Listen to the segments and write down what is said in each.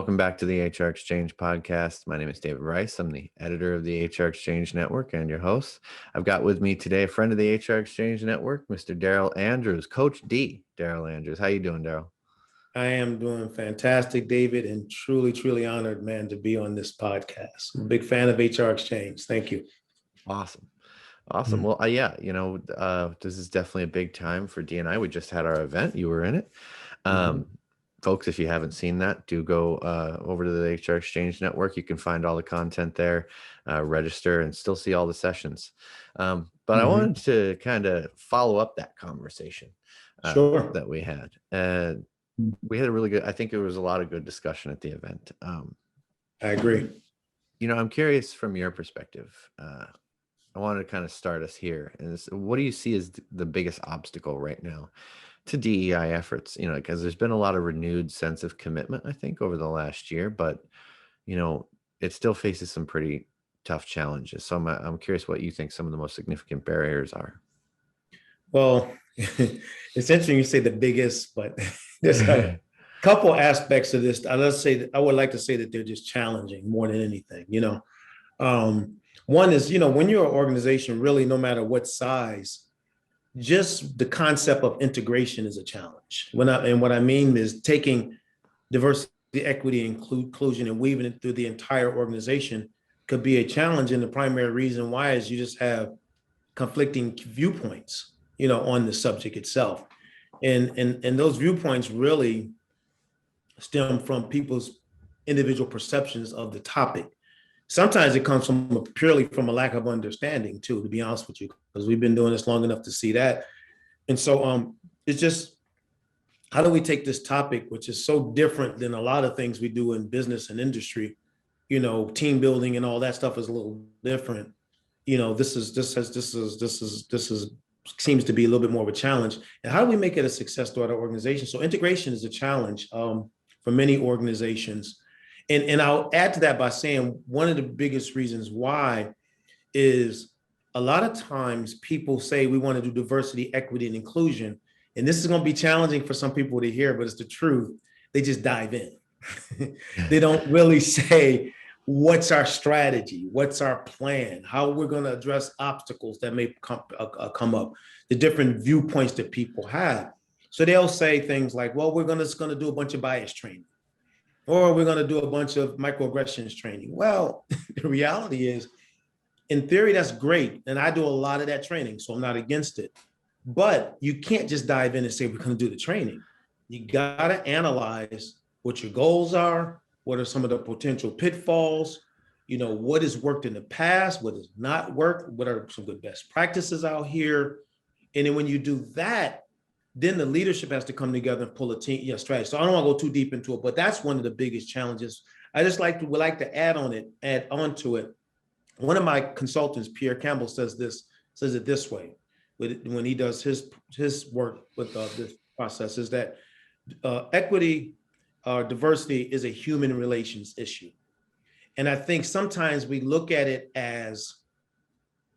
welcome back to the HR Exchange podcast. My name is David Rice. I'm the editor of the HR Exchange Network and your host. I've got with me today a friend of the HR Exchange Network, Mr. Darrell Andrews, Coach D. Darrell Andrews. How you doing, Darrell? I am doing fantastic, David, and truly, truly honored, man, to be on this podcast. I'm a big fan of HR Exchange. Thank you. Awesome. Well, this is definitely a big time for D&I. We just had our event. You were in it. Folks, if you haven't seen that, do go over to the HR Exchange Network. You can find all the content there, register, and still see all the sessions. But I wanted to kind of follow up that conversation that we had. We had a really good, I think it was a lot of good discussion at the event. I agree. I'm curious from your perspective. I wanted to kind of start us here. And what do you see as the biggest obstacle right now to DEI efforts? Because there's been a lot of renewed sense of commitment, I think, over the last year, but, it still faces some pretty tough challenges. So I'm curious what you think some of the most significant barriers are. Well, it's interesting you say the biggest, but there's a couple aspects of this. I would like to say that they're just challenging more than anything. One is, when you're an organization, really, no matter what size, just the concept of integration is a challenge. What I mean is taking diversity, equity, inclusion, and weaving it through the entire organization could be a challenge. And the primary reason why is you just have conflicting viewpoints, on the subject itself. And those viewpoints really stem from people's individual perceptions of the topic. Sometimes it comes purely from a lack of understanding too, to be honest with you, because we've been doing this long enough to see that. And so it's just, how do we take this topic, which is so different than a lot of things we do in business and industry, team building and all that stuff is a little different. This seems to be a little bit more of a challenge. And how do we make it a success throughout our organization? So integration is a challenge for many organizations. And I'll add to that by saying one of the biggest reasons why is a lot of times people say we want to do diversity, equity, and inclusion. And this is going to be challenging for some people to hear, but it's the truth. They just dive in. They don't really say, what's our strategy? What's our plan? How we're going to address obstacles that may come up, the different viewpoints that people have. So they'll say things like, well, we're just going to do a bunch of bias training, or we're going to do a bunch of microaggressions training. Well, the reality is, in theory, that's great. And I do a lot of that training, so I'm not against it. But you can't just dive in and say, we're going to do the training. You got to analyze what your goals are. What are some of the potential pitfalls? What has worked in the past? What has not worked? What are some good best practices out here? And then when you do that, then the leadership has to come together and pull a team strategy. So I don't want to go too deep into it, but that's one of the biggest challenges. I just would like to add on to it. One of my consultants, Pierre Campbell, says it this way when he does his work with this process, is that equity, diversity is a human relations issue. And I think sometimes we look at it as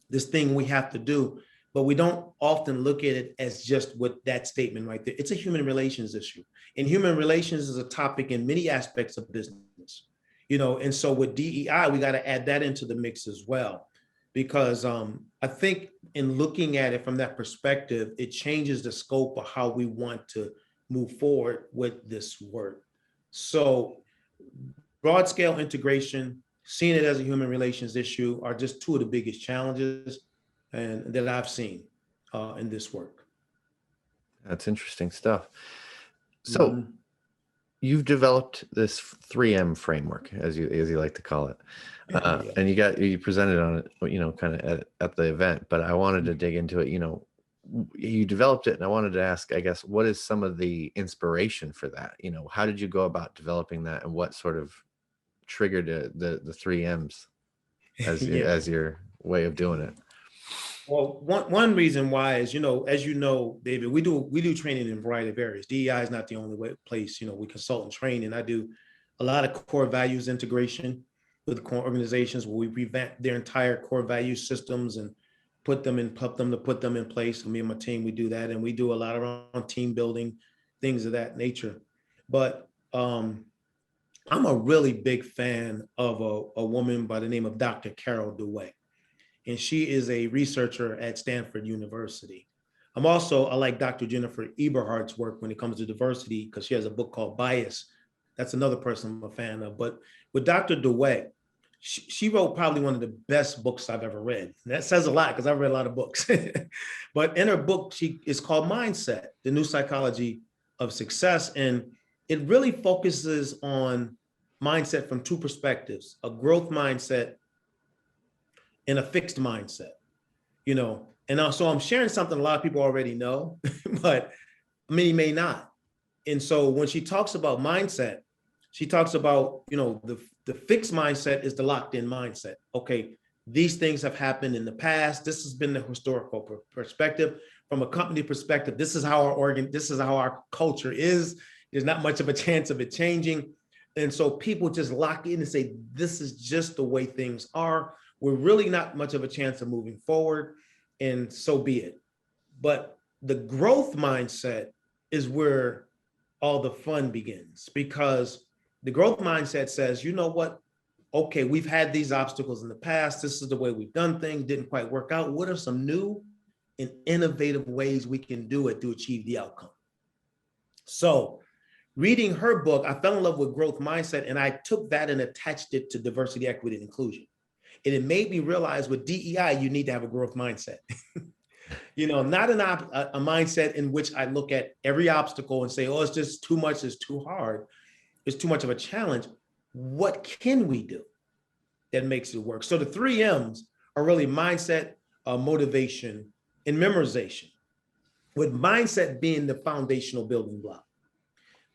this thing we have to do, but we don't often look at it as just what that statement right there. It's a human relations issue. And human relations is a topic in many aspects of business, and so with DEI, we got to add that into the mix as well, because I think in looking at it from that perspective, it changes the scope of how we want to move forward with this work. So broad scale integration, seeing it as a human relations issue are just two of the biggest challenges and that I've seen in this work. That's interesting stuff. So you've developed this 3M framework, as you like to call it. And you presented on it, kind of at the event, but I wanted to dig into it. You developed it, and I wanted to ask, I guess, what is some of the inspiration for that? How did you go about developing that, and what sort of triggered the 3Ms as your way of doing it? Well, one reason why is, as you know, David, we do training in a variety of areas. DEI is not the only place, we consult and train, and I do a lot of core values integration with core organizations where we revamp their entire core value systems and put them in place. Me and my team, we do that, and we do a lot around team building, things of that nature. But I'm a really big fan of a woman by the name of Dr. Carol Dweck, and she is a researcher at Stanford University. I like Dr. Jennifer Eberhardt's work when it comes to diversity, because she has a book called Bias. That's another person I'm a fan of. But with Dr. Dweck, she wrote probably one of the best books I've ever read. And that says a lot because I've read a lot of books. But in her book, it's called Mindset, the New Psychology of Success. And it really focuses on mindset from two perspectives: a growth mindset and a fixed mindset, you know. And so I'm sharing something a lot of people already know, but many may not. And so when she talks about mindset, she talks about, you know, the fixed mindset is the locked in mindset. Okay, these things have happened in the past. This has been the historical perspective. From a company perspective, this is how our culture is. There's not much of a chance of it changing. And so people just lock in and say, this is just the way things are. We're really not much of a chance of moving forward, and so be it. But the growth mindset is where all the fun begins, because the growth mindset says, you know what? Okay, we've had these obstacles in the past. This is the way we've done things, didn't quite work out. What are some new and innovative ways we can do it to achieve the outcome? So reading her book, I fell in love with growth mindset, and I took that and attached it to diversity, equity, and inclusion. And it made me realize with DEI, you need to have a growth mindset. You know, not a mindset in which I look at every obstacle and say, oh, it's just too much, it's too hard, it's too much of a challenge. What can we do that makes it work? So the 3 M's are really mindset, motivation, and memorization, with mindset being the foundational building block.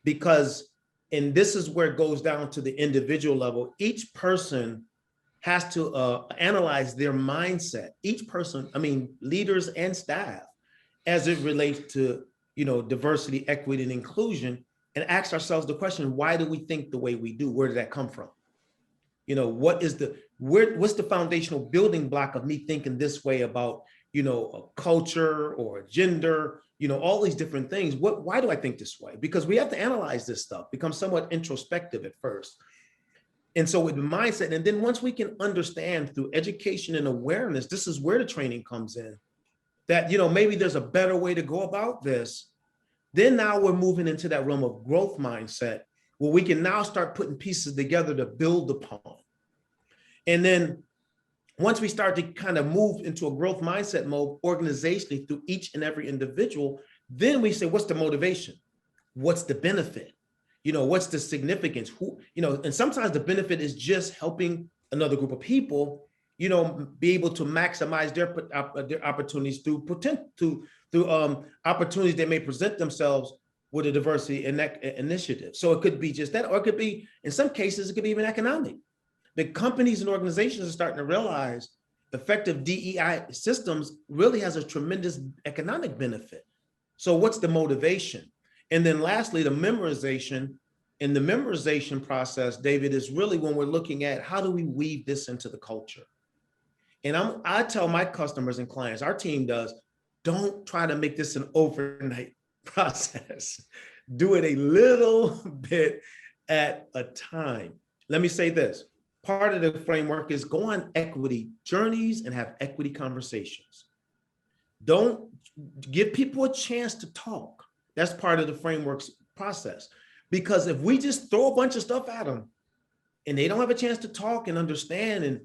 Because, and this is where it goes down to the individual level, each person has to analyze their mindset. Each person, I mean, leaders and staff, as it relates to, you know, diversity, equity, and inclusion, and ask ourselves the question, why do we think the way we do? Where did that come from? You know, what's the foundational building block of me thinking this way about, you know, a culture or a gender, you know, all these different things. Why do I think this way? Because we have to analyze this stuff, become somewhat introspective at first. And so with the mindset, and then once we can understand through education and awareness, this is where the training comes in, that, you know, maybe there's a better way to go about this. Then now we're moving into that realm of growth mindset, where we can now start putting pieces together to build upon. And then once we start to kind of move into a growth mindset mode organizationally through each and every individual, then we say, what's the motivation? What's the benefit? You know, what's the significance? Who, you know, and sometimes the benefit is just helping another group of people, you know, be able to maximize their opportunities through opportunities that may present themselves with a diversity initiative. So it could be just that, or it could be, in some cases, it could be even economic. The companies and organizations are starting to realize effective DEI systems really has a tremendous economic benefit. So what's the motivation? And then lastly, the memorization. And the memorization process, David, is really when we're looking at how do we weave this into the culture? And I tell my customers and clients, our team does, don't try to make this an overnight process. Do it a little bit at a time. Let me say this. Part of the framework is go on equity journeys and have equity conversations. Don't give people a chance to talk. That's part of the framework's process. Because if we just throw a bunch of stuff at them and they don't have a chance to talk and understand and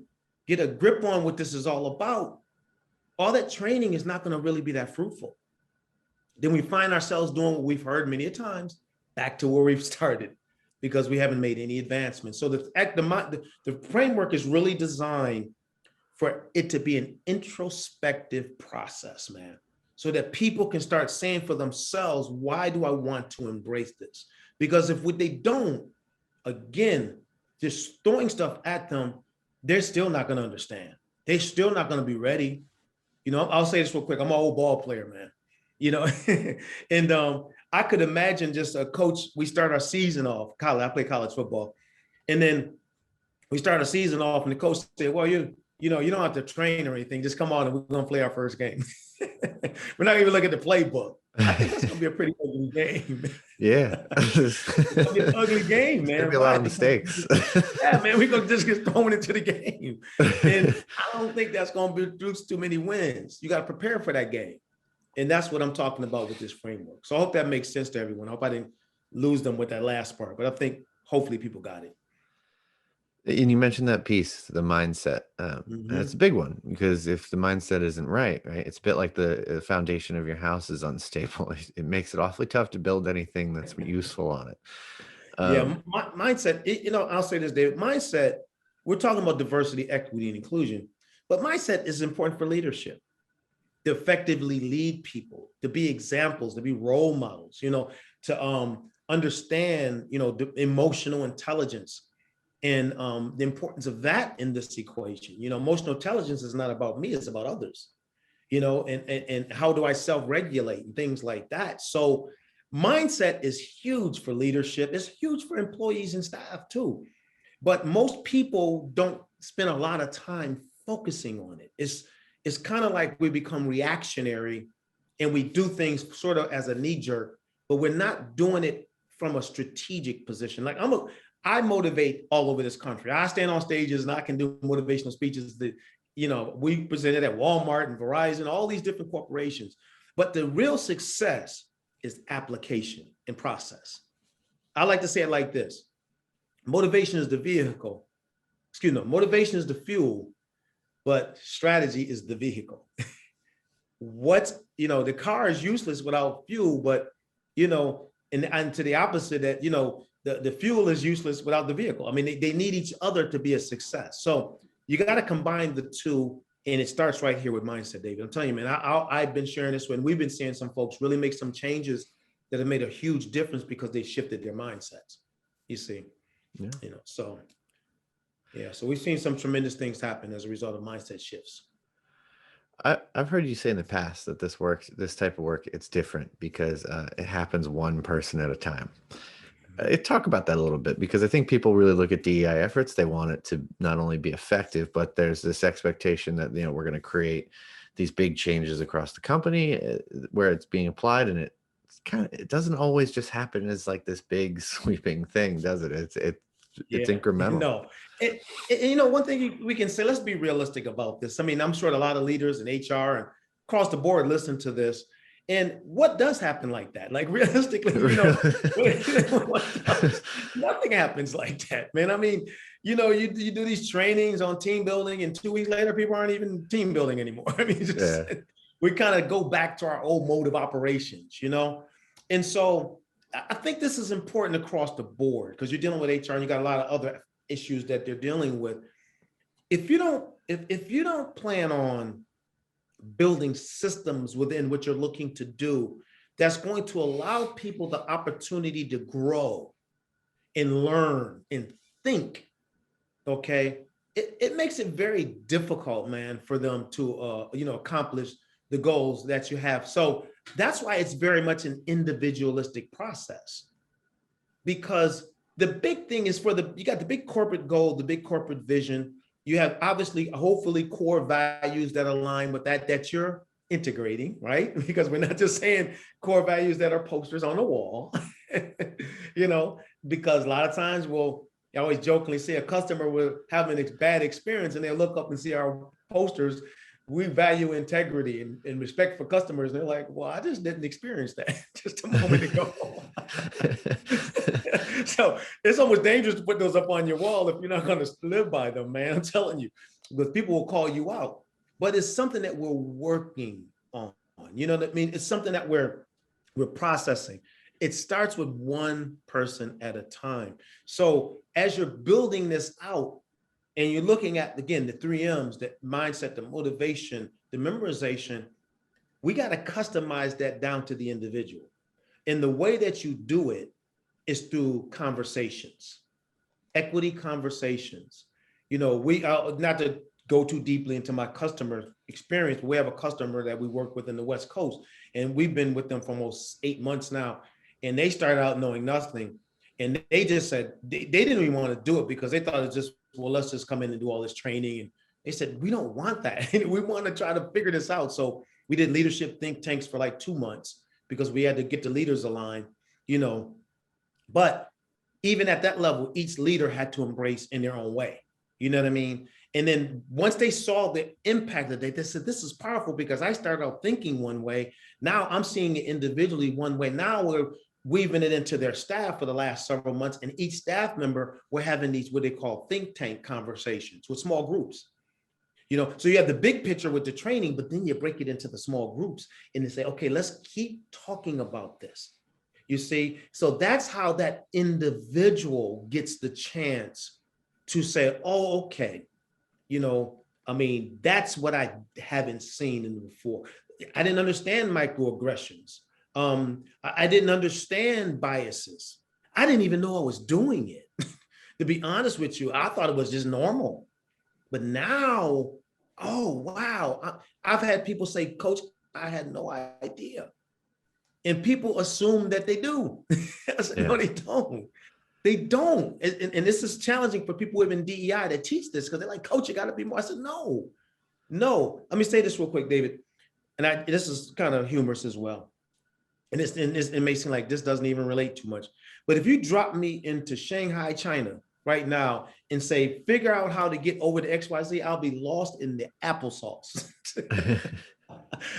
get a grip on what this is all about, all that training is not going to really be that fruitful. Then we find ourselves doing what we've heard many a times, back to where we've started, because we haven't made any advancements. So the framework is really designed for it to be an introspective process, man, so that people can start saying for themselves, why do I want to embrace this? Because if they don't, again, just throwing stuff at them, they're still not going to understand. They're still not going to be ready. You know, I'll say this real quick. I'm an old ball player, man. You know, and I could imagine just a coach, we start our season off, I play college football. And then we start a season off and the coach said, well, you know, you don't have to train or anything. Just come on and we're going to play our first game. We're not even looking at the playbook. I think that's going to be a pretty ugly game. Yeah. It's going to be an ugly game, It's man. gonna be a lot of mistakes. Yeah, man, we're going to just get thrown into the game. And I don't think that's going to produce too many wins. You got to prepare for that game. And that's what I'm talking about with this framework. So I hope that makes sense to everyone. I hope I didn't lose them with that last part, but I think hopefully people got it. And you mentioned that piece, the mindset. And it's a big one, because if the mindset isn't right, it's a bit like the foundation of your house is unstable. It makes it awfully tough to build anything that's useful on it. Yeah, mindset, you know, I'll say this, David, mindset, we're talking about diversity, equity, and inclusion, but mindset is important for leadership, to effectively lead people, to be examples, to be role models, you know, to understand, you know, the emotional intelligence and the importance of that in this equation. You know, emotional intelligence is not about me, it's about others, you know, and how do I self-regulate and things like that. So mindset is huge for leadership. It's huge for employees and staff too. But most people don't spend a lot of time focusing on it. It's kind of like we become reactionary and we do things sort of as a knee jerk, but we're not doing it from a strategic position. Like I motivate all over this country. I stand on stages and I can do motivational speeches that, you know, we presented at Walmart and Verizon, all these different corporations. But the real success is application and process. I like to say it like this. Motivation is the vehicle. Excuse me, motivation is the fuel, but strategy is the vehicle. You know, the car is useless without fuel, but, you know, and to the opposite, that, you know, the fuel is useless without the vehicle. I mean, they need each other to be a success. So you got to combine the two. And it starts right here with mindset, David. I'm telling you, man, I've been sharing this when we've been seeing some folks really make some changes that have made a huge difference because they shifted their mindsets. You see, you know, so yeah, so we've seen some tremendous things happen as a result of mindset shifts. I've heard you say in the past that this type of work, it's different because it happens one person at a time. Talk about that a little bit, because I think people really look at DEI efforts. They want it to not only be effective, but there's this expectation that, you know, we're going to create these big changes across the company where it's being applied, and it doesn't always just happen as like this big sweeping thing, does it? It's incremental. No, you know, one thing we can say, let's be realistic about this. I mean, I'm sure a lot of leaders in HR and across the board listen to this. And what does happen like that? Like realistically, you know, nothing happens like that, man. I mean, you know, you do these trainings on team building and 2 weeks later, people aren't even team building anymore. I mean, we kind of go back to our old mode of operations, you know? And so I think this is important across the board because you're dealing with HR and you got a lot of other issues that they're dealing with. If you don't plan on building systems within what you're looking to do, that's going to allow people the opportunity to grow and learn and think, okay, it makes it very difficult, man, for them to, you know, accomplish the goals that you have. So that's why it's very much an individualistic process, because the big thing is you got the big corporate goal, the big corporate vision. You have obviously, hopefully, core values that align with that you're integrating, right? Because we're not just saying core values that are posters on the wall, you know, because a lot of times I always jokingly say a customer will have a bad experience and they'll look up and see our posters. We value integrity and respect for customers. And they're like, well, I just didn't experience that just a moment ago. So it's almost dangerous to put those up on your wall if you're not going to live by them, man. I'm telling you, because people will call you out. But it's something that we're working on. You know what I mean? It's something that we're processing. It starts with one person at a time. So as you're building this out, and you're looking at, again, the 3 M's, the mindset, the motivation, the memorization, we got to customize that down to the individual. And the way that you do it is through conversations, equity conversations. You know, not to go too deeply into my customer experience, we have a customer that we work with in the West Coast, and we've been with them for almost 8 months now. And they started out knowing nothing. And they just said they didn't even want to do it because they thought it's just, well, let's just come in and do all this training and They said, we don't want that. We want to try to figure this out. So we did leadership think tanks for like 2 months because we had to get the leaders aligned, you know. But even at that level, each leader had to embrace in their own way. You know what I mean? And then once they saw the impact of it, they said, this is powerful because I started out thinking one way. Now I'm seeing it individually one way. Now we're weaving it into their staff for the last several months. And each staff member, we're having these, what they call think tank conversations with small groups. You know, so you have the big picture with the training, but then you break it into the small groups and they say, okay, let's keep talking about this. You see, so that's how that individual gets the chance to say, oh, okay, you know, I mean, that's what I haven't seen in before. I didn't understand microaggressions. I didn't understand biases. I didn't even know I was doing it. To be honest with you, I thought it was just normal. But now, oh, wow. I've had people say, Coach, I had no idea. And people assume that they do. I said, no, they don't. They don't. And this is challenging for people within DEI that teach this because they're like, Coach, you got to be more. I said, no. Let me say this real quick, David. And this is kind of humorous as well. And it may seem like this doesn't even relate too much. But if you drop me into Shanghai, China right now and say, figure out how to get over to XYZ, I'll be lost in the applesauce.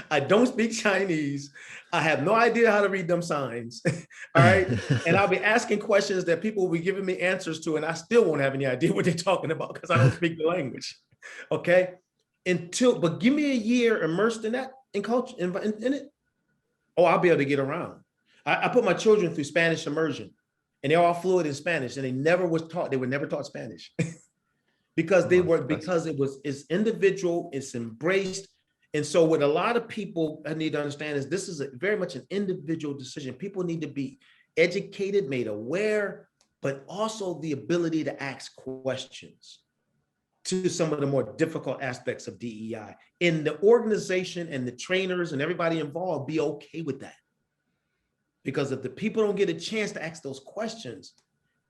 I don't speak Chinese. I have no idea how to read them signs. All right. And I'll be asking questions that people will be giving me answers to, and I still won't have any idea what they're talking about because I don't speak the language. Okay. But give me a year immersed in that, in culture, in it. Oh, I'll be able to get around. I put my children through Spanish immersion, and they're all fluent in Spanish, and they were never taught Spanish because it's individual, it's embraced. And so what a lot of people need to understand is this is very much an individual decision. People need to be educated, made aware, but also the ability to ask questions to some of the more difficult aspects of DEI. And the organization and the trainers and everybody involved be okay with that. Because if the people don't get a chance to ask those questions,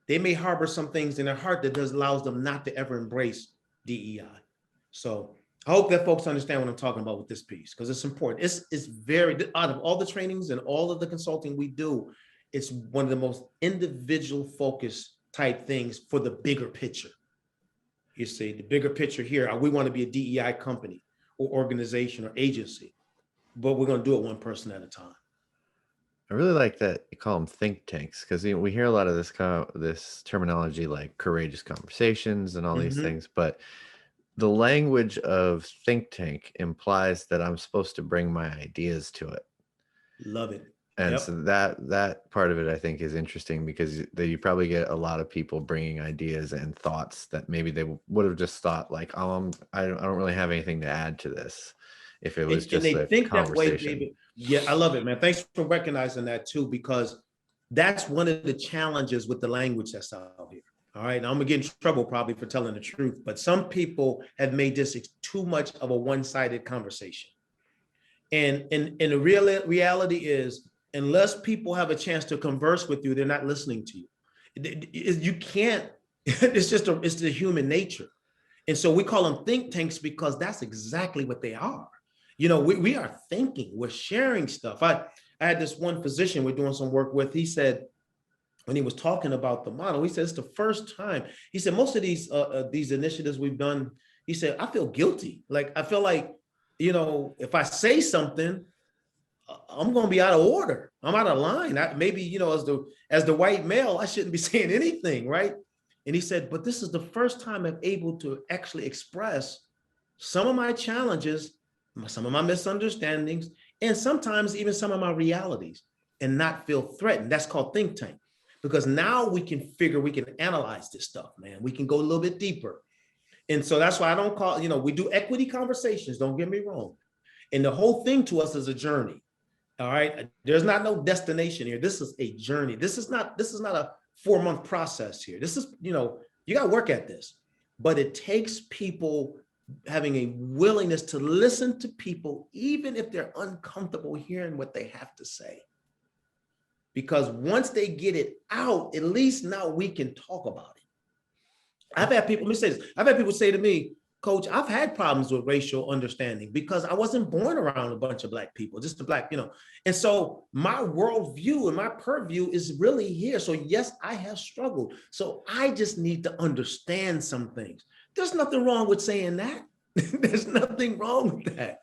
they may harbor some things in their heart that allows them not to ever embrace DEI. So I hope that folks understand what I'm talking about with this piece, because it's important. It's very, out of all the trainings and all of the consulting we do, it's one of the most individual focused type things for the bigger picture. You see, the bigger picture here, we want to be a DEI company or organization or agency, but we're going to do it one person at a time. I really like that you call them think tanks, because we hear a lot of this terminology like courageous conversations and all these things, but the language of think tank implies that I'm supposed to bring my ideas to it. Love it. And so that part of it, I think, is interesting because you probably get a lot of people bringing ideas and thoughts that maybe they would have just thought like, oh, I don't really have anything to add to this if it was just a conversation. That way, David. Yeah, I love it, man. Thanks for recognizing that too, because that's one of the challenges with the language that's out here. All right, now I'm gonna get in trouble probably for telling the truth, but some people have made this too much of a one-sided conversation. And the reality is, unless people have a chance to converse with you, they're not listening to you. You can't, it's the human nature. And so we call them think tanks because that's exactly what they are. You know, we are thinking, we're sharing stuff. I had this one physician we're doing some work with, he said, when he was talking about the model, he said, it's the first time. He said, most of these initiatives we've done, he said, I feel guilty. Like, I feel like, you know, if I say something, I'm going to be out of order. I'm out of line. Maybe, you know, as the white male, I shouldn't be saying anything, right? And he said, but this is the first time I'm able to actually express some of my challenges, some of my misunderstandings, and sometimes even some of my realities and not feel threatened. That's called think tank. Because now we can analyze this stuff, man. We can go a little bit deeper. And so that's why I don't call, you know, we do equity conversations, don't get me wrong. And the whole thing to us is a journey. All right. There's not no destination here. This is a journey. This is not a 4-month process here. This is, you know, you got to work at this, but it takes people having a willingness to listen to people, even if they're uncomfortable hearing what they have to say. Because once they get it out, at least now we can talk about it. I've had people, let me say this. I've had people say to me, Coach, I've had problems with racial understanding because I wasn't born around a bunch of Black people, just the Black, And so my worldview and my purview is really here. So yes, I have struggled. So I just need to understand some things. There's nothing wrong with saying that. There's nothing wrong with that.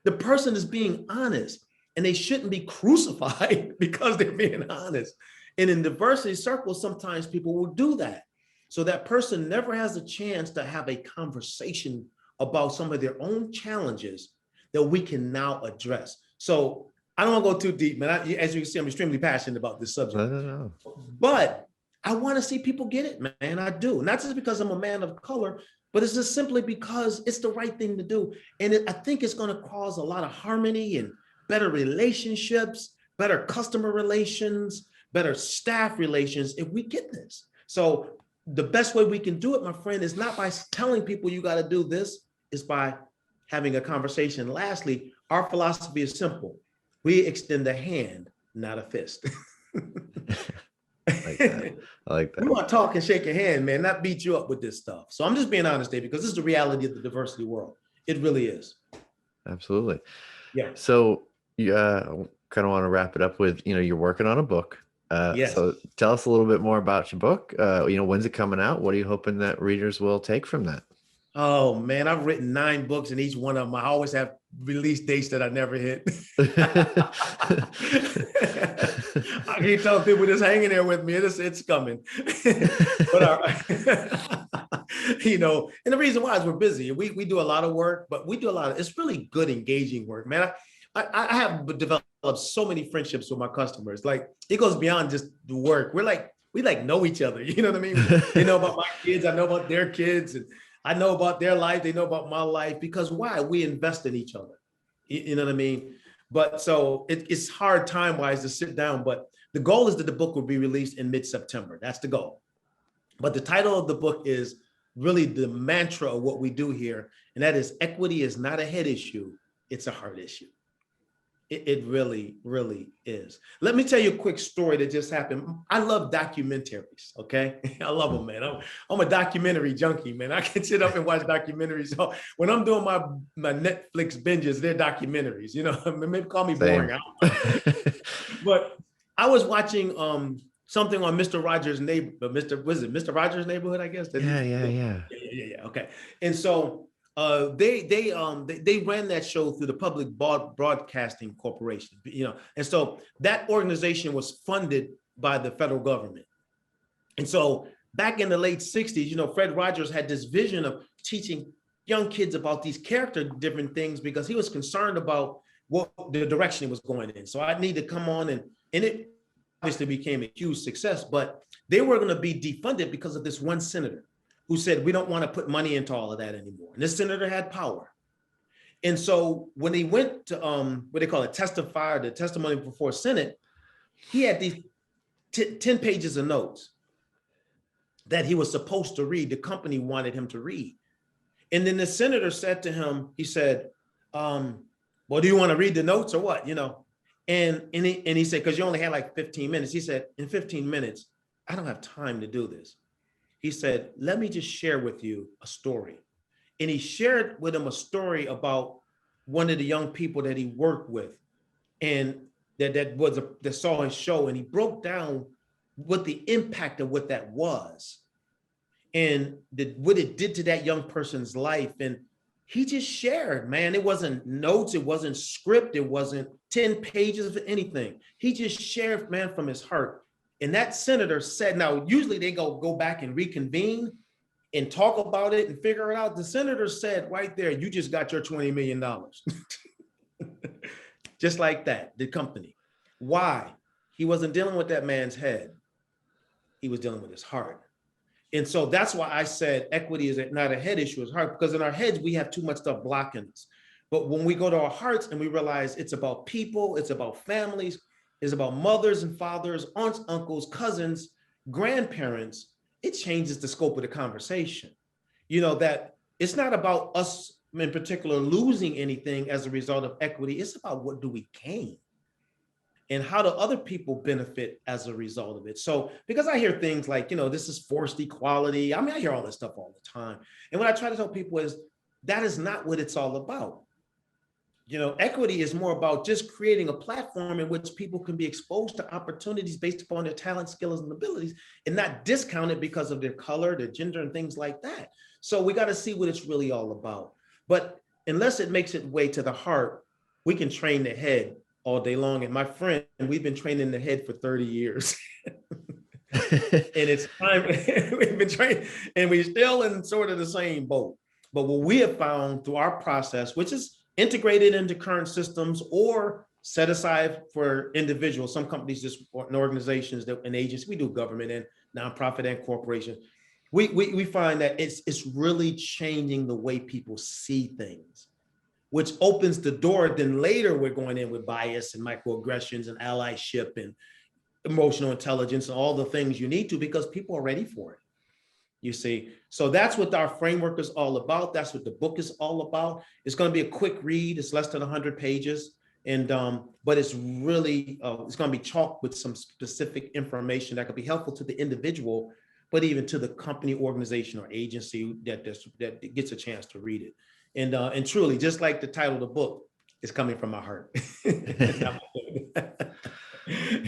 The person is being honest, and they shouldn't be crucified because they're being honest. And in diversity circles, sometimes people will do that. So that person never has a chance to have a conversation about some of their own challenges that we can now address. So I don't want to go too deep, man. As you can see, I'm extremely passionate about this subject. No. But I want to see people get it, man. I do. Not just because I'm a man of color, but it's just simply because it's the right thing to do. And I think it's going to cause a lot of harmony and better relationships, better customer relations, better staff relations if we get this. So the best way we can do it, my friend, is not by telling people you got to do this, it's by having a conversation. Lastly, our philosophy is simple. We extend a hand, not a fist. I like that. We want to talk and shake your hand, man, not beat you up with this stuff. So I'm just being honest, Dave, because this is the reality of the diversity world. It really is. Absolutely. Yeah. So you kind of want to wrap it up with, you're working on a book. Yes. So tell us a little bit more about your book. When's it coming out? What are you hoping that readers will take from that? Oh man, I've written 9 books, and each one of them, I always have release dates that I never hit. I keep telling people just hanging there with me. It's coming. But and the reason why is we're busy. We do a lot of work, but we do a lot of, it's really good, engaging work, man. I have developed so many friendships with my customers. Like, it goes beyond just the work. We know each other. You know what I mean? They know about my kids. I know about their kids, and I know about their life. They know about my life. Because why? We invest in each other. You know what I mean? But so it's hard time-wise to sit down. But the goal is that the book will be released in mid-September. That's the goal. But the title of the book is really the mantra of what we do here. And that is, equity is not a head issue. It's a heart issue. It really, really is. Let me tell you a quick story that just happened. I love documentaries, okay? I love them, man. I'm a documentary junkie, man. I can sit up and watch documentaries. So when I'm doing my Netflix binges, they're documentaries. Maybe call me boring. But I was watching something on Mr. Rogers' Mr. Rogers' Neighborhood, I guess? Yeah. Okay. And so they ran that show through the Public Broadcasting Corporation, and so that organization was funded by the federal government. And so back in the late 60s, Fred Rogers had this vision of teaching young kids about these character different things because he was concerned about what the direction it was going in. So I need to come on, and it obviously became a huge success, but they were going to be defunded because of this one senator who said, we don't want to put money into all of that anymore. And this senator had power. And so when he went to what they call it, testify, the testimony before Senate, he had these 10 pages of notes that he was supposed to read. The company wanted him to read. And then the senator said to him, he said, well, do you want to read the notes or what? And he said, because you only had like 15 minutes. He said, in 15 minutes, I don't have time to do this. He said, let me just share with you a story. And he shared with him a story about one of the young people that he worked with, and that saw his show. And he broke down what the impact of what that was and what it did to that young person's life. And he just shared, man. It wasn't notes. It wasn't script. It wasn't 10 pages of anything. He just shared, man, from his heart. And that senator said, now, usually they go back and reconvene and talk about it and figure it out. The senator said right there, you just got your $20 million. Just like that, the company. Why? He wasn't dealing with that man's head. He was dealing with his heart. And so that's why I said equity is not a head issue, it's heart, because in our heads, we have too much stuff blocking us. But when we go to our hearts and we realize it's about people, it's about families, it's about mothers and fathers, aunts, uncles, cousins, grandparents, it changes the scope of the conversation. That it's not about us in particular losing anything as a result of equity. It's about what do we gain and how do other people benefit as a result of it. So, because I hear things like, this is forced equality. I mean, I hear all this stuff all the time. And what I try to tell people is that is not what it's all about. Equity is more about just creating a platform in which people can be exposed to opportunities based upon their talent, skills, and abilities, and not discounted because of their color, their gender, and things like that. So we got to see what it's really all about. But unless it makes its way to the heart, we can train the head all day long. And my friend, we've been training the head for 30 years. And it's time. We've been training, and we're still in sort of the same boat. But what we have found through our process, which is integrated into current systems or set aside for individuals, some companies just and organizations that and agencies, we do government and nonprofit and corporations. We find that it's really changing the way people see things, which opens the door. Then later we're going in with bias and microaggressions and allyship and emotional intelligence and all the things you need to, because people are ready for it. You see, so that's what our framework is all about. That's what the book is all about. It's going to be a quick read. It's less than 100 pages, and but it's really it's going to be chalked with some specific information that could be helpful to the individual, but even to the company, organization, or agency that gets a chance to read it. And truly, just like the title of the book, it's coming from my heart.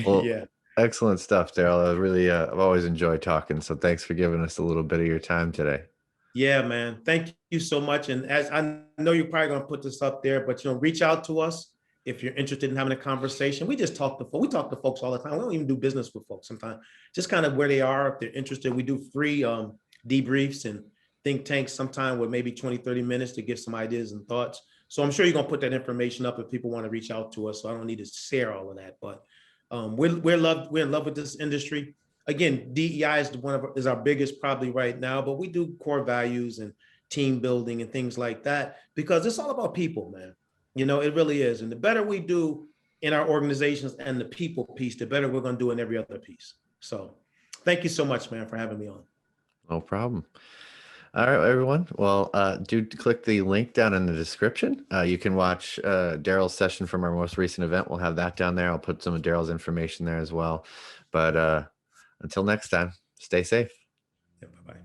Well, yeah. Excellent stuff, Darrell. I really, I've always enjoyed talking. So thanks for giving us a little bit of your time today. Yeah, man. Thank you so much. And as I know you're probably going to put this up there, but reach out to us if you're interested in having a conversation. We just talk to folks. We talk to folks all the time. We don't even do business with folks sometimes. Just kind of where they are, if they're interested. We do free debriefs and think tanks sometime with maybe 20, 30 minutes to give some ideas and thoughts. So I'm sure you're going to put that information up if people want to reach out to us. So I don't need to share all of that, but we're in love with this industry. Again, DEI is our biggest probably right now, but we do core values and team building and things like that, because it's all about people, man. It really is. And the better we do in our organizations and the people piece, the better we're going to do in every other piece. So thank you so much, man, for having me on. No problem. All right, everyone. Well, do click the link down in the description. You can watch Darrell's session from our most recent event. We'll have that down there. I'll put some of Darrell's information there as well. But until next time, stay safe. Yeah, bye-bye.